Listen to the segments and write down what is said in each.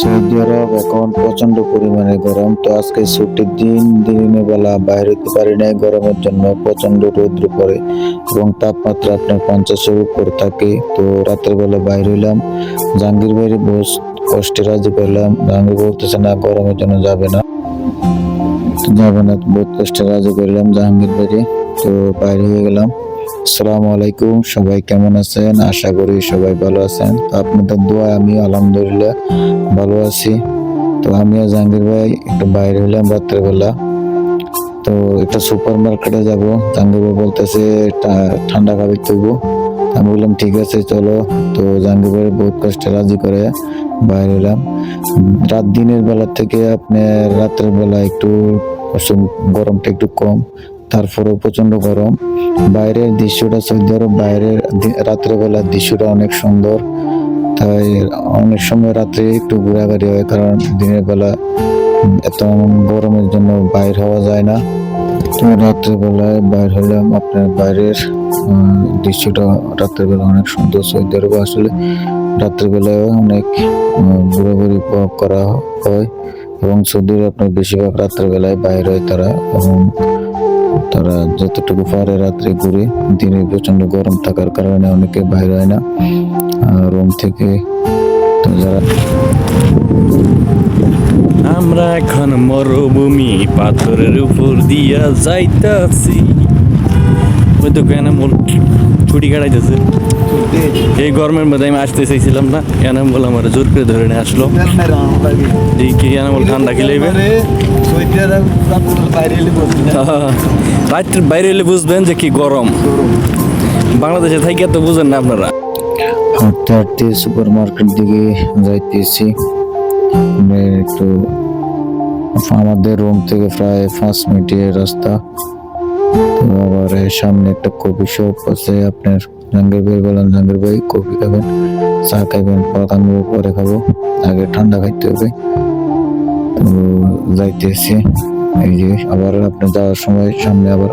Saudi আরব এখন প্রচন্ড পরিমাণে গরম। তো আজকে ছুটির দিন, দিনের বেলা বাইরে হতে পারি নাই গরমের জন্য। প্রচন্ড রৌদ্র পড়ে এবং তাপমাত্রা আপনার 50-এর উপর থাকে। তো রাতের বেলা বাইরে হইলাম, জাহাঙ্গীর বাইরে বস কষ্টে রাজি করলাম। জাহাঙ্গীর বলতেছে না, গরমের জন্য যাবে না, বহুত কষ্টে রাজি করলাম জাহাঙ্গীর বাইরে। তো বাইরে হয়ে গেলাম। আসসালামু আলাইকুম, সবাই কেমন আছেন? আশা করি সবাই ভালো আছেন। তো আপনাদের দোয়ায় আমি আলহামদুলিল্লাহ ভালো আছি। তো আমি আর জাহাঙ্গীর ভাই একটু বাইরে হইলাম রাত্রের বেলা। তো একটা সুপার মার্কেটে যাবো। জাহাঙ্গীর ভাই বলতেছে ঠান্ডা খাবি তবু। আমি বললাম ঠিক আছে চলো। তো জাহাঙ্গীর ভাই বহুত কষ্টে রাজি করে বাইরে এলাম। দিনের বেলা থেকে আপনার রাতের বেলা একটু গরমটা একটু কম, তারপরেও প্রচন্ড গরম। বাইরের দৃশ্যটা, সৌদি আরব বাইরের রাত্রে বেলার দৃশ্যটা অনেক সুন্দর। তাই অনেক সময় রাত্রে একটু ঘোরাঘুরি হয়, কারণ দিনের বেলা এত গরমের জন্য বাইর হওয়া যায় না। তো রাত্রে বেলায় বাইর হলাম। আপনার বাইরের দৃশ্যটা রাত্রে বেলা অনেক সুন্দর। সৌদি আরবে আসলে রাত্রে বেলায় অনেক ঘোরাঘুরি করা হয় এবং সৌদি আরবে আপনার বেশিরভাগ রাত্রে বেলায় বাইর হয় তারা, এবং তারা যতটুকু পারে রাত্রে ঘুরে। দিনে প্রচন্ড গরম থাকার কারণে অনেকে বাইর হয় না রুম থেকে। তো যারা আমরা এখন মরুভূমি পাথরের উপর দিয়া যাইতাছি। ওই তো কেন বল ছুটি কাটাইতেছে। এই গরমের মধ্যে আমি আসতে চাইছিলাম না, কেন বল আমার জোর করে ধরে নিয়ে আসলো। কি কেন বল ঠান্ডা খেলেবে রাত্রে বাইরে এলে বুঝবেন যে কি গরম। বাংলাদেশে থাকি তো বুঝেন না আপনারা। হাঁটতে হাঁটতে সুপার মার্কেট দিকে যাইতেছি। একটু আমাদের রুম থেকে প্রায় 5 মিনিটের রাস্তা। তো আবার সামনে একটা কফি শপ আছে। আপনার জাহাঙ্গীর ভাই বলেন, জাহাঙ্গীর ভাই কফি খাবেন, চা খাবেন, পরে খাবো, আগে ঠান্ডা খাইতে হবে। তো যাইতেছি। এই যে আবার আপনি যাওয়ার সময় সামনে আবার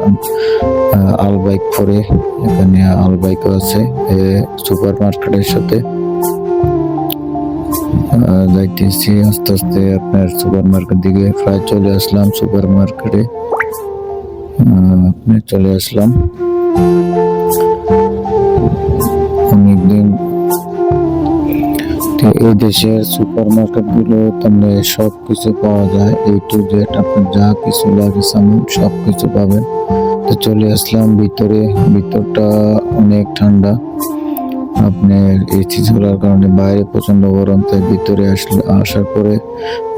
আল বাইক পরে, এখানে আল বাইকও আছে সুপার মার্কেটের সাথে। যাইতেছি আস্তে আস্তে আপনার সুপার মার্কেট দিকে। প্রায় চলে আসলাম সুপার মার্কেটে। আপনি চলে আসলাম। অনেকদিন এই দেশের সুপার মার্কেট গুলো তেমনি সবকিছু পাওয়া যায়, A to Z। আপনার যা কিছু লাগে সামান সবকিছু পাবেন। তো চলে আসলাম ভিতরে। ভিতরটা অনেক ঠান্ডা, আপনার এসি চলার কারণে বাইরে প্রচন্ড গরম। তাই ভিতরে আসার পরে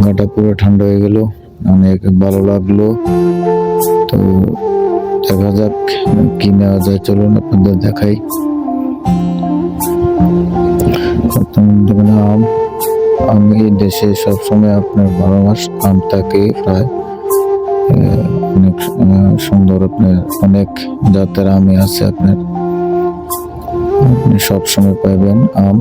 গাটা পুরো ঠান্ডা হয়ে গেল, অনেক ভালো লাগলো। তো দেখা যাক কি নেওয়া যায়, চলুন আপনাদের দেখাই। আম, আমি এই দেশে সবসময় আপনার 12 মাস আম থাকে প্রায়। অনেক সুন্দর, আপনার অনেক জাতের আমই আছে। আপনার আপনি সবসময় পাবেন আম।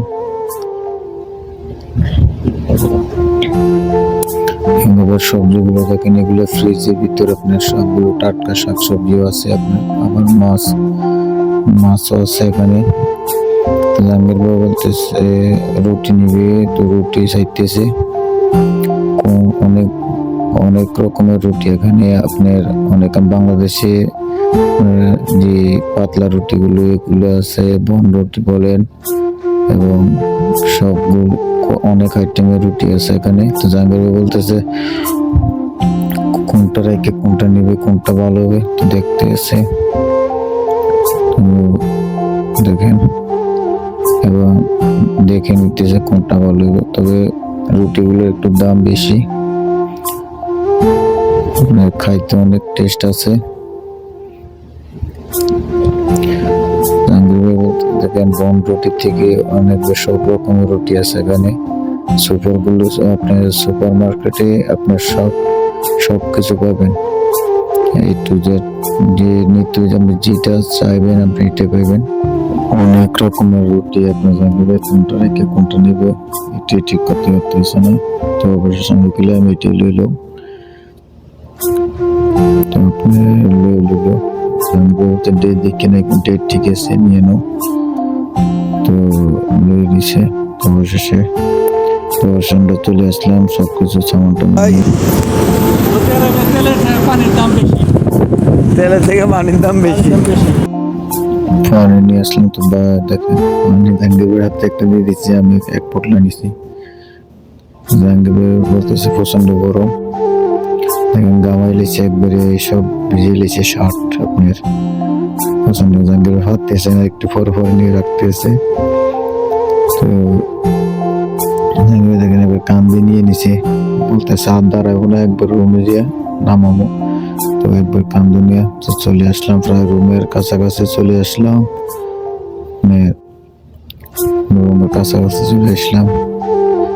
এবার সবজিগুলো দেখেন, এগুলো ফ্রিজের ভিতরে আপনার সবগুলো টাটকা শাকসবজিও আছে। আপনার আবার মাছও আছে এখানে। জাহাঙ্গীর বাবু বলতেছে রুটি নিবে, তো রুটি চাইতেছে। অনেক অনেক রকমের রুটি এখানে আপনার। অনেক বাংলাদেশে যে পাতলা রুটিগুলো এগুলো আছে, বন রুটি বলেন, এবং সবগুলো অনেক আইটেমের রুটি আছে এখানে। তো জাহাঙ্গীর বাবু বলতেছে কোনটা রেখে কোনটা নিবে, কোনটা ভালো হবে। তো দেখতে এসে দেখেন এবং দেখে নিতেছে কোনটা ভালো হবে। তবে রুটিগুলোর একটু দাম বেশি, খাইতে অনেক টেস্ট আছে। দেখেন বন রুটি থেকে অনেক সব রকমের রুটি আছে এখানে। সুপারগুলো আপনার সুপার মার্কেটে আপনার সবকিছু পাবেন। A to Z যে নিত্য আপনি যেটা চাইবেন আপনি এটা পাবেন। অনেক রকমের রুটি আপনার জানবে কোনটা রেখে কোনটা নিবে, এটি ঠিক করতে পারতেছে না। তো অবশ্যই সঙ্গে গেলে আমি এটি লইল। তো আপনি লইল ডেট দেখে না, ডেট ঠিক আছে নিয়ে নাও। তো লই দিছে। তো অবশেষে তো সন্ধ্যা চলে আসলাম, সবকিছু সামান টামান নিয়ে। পানির দাম বেশি, তেলের থেকে পানির দাম বেশি। পানি নিয়ে আসলাম, তো বা দেখেন পানি জাহাঙ্গীরের হাতে একটা দিয়ে দিচ্ছি, আমি এক পোটলা নিছি। জাহাঙ্গীর বলতেছে প্রচন্ড গরম, দেখেন গামাই লিছে একবারে, সব ভিজে লিছে শার্ট আপনার প্রচন্ড। জাহাঙ্গীর হাত দিয়েছে না, একটু পরে নিয়ে রাখতেছে। তো জাহাঙ্গীর দেখেন এবার কান দিয়ে নিয়ে নিছে, বলতেছে হাত দাঁড়াবো না, একবার রুমে গিয়ে নামাবো। তো একবার কান্দু নিয়ে তো চলে আসলাম, প্রায় রুমের কাছাকাছি চলে আসলাম, রুমের কাছাকাছি চলে আসলাম।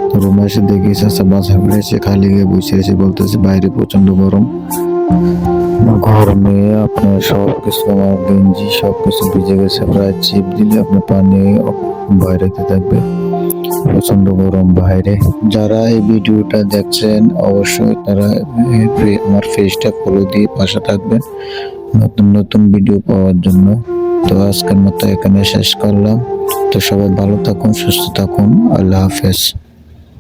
তো রুমে এসে দেখি চাচা বাসা করে এসে খালি গিয়ে বসে এসে বলতেছে বাইরে প্রচন্ড গরম। গরমে আপনার সবকিছু, আমার গেঞ্জি সবকিছু ভিজে গেছে, প্রায় চিপ দিলে আপনার পানি বাইরেতে থাকবে, প্রচন্ড গরম বাইরে। যারা এই ভিডিওটা দেখছেন অবশ্যই তারা আমার ফেসটা ফলো দিয়ে পাশে থাকবেন নতুন নতুন ভিডিও পাওয়ার জন্য। তো আজকের মতো এখানে শেষ করলাম। তো সবাই ভালো থাকুন, সুস্থ থাকুন, আল্লাহ হাফেজ।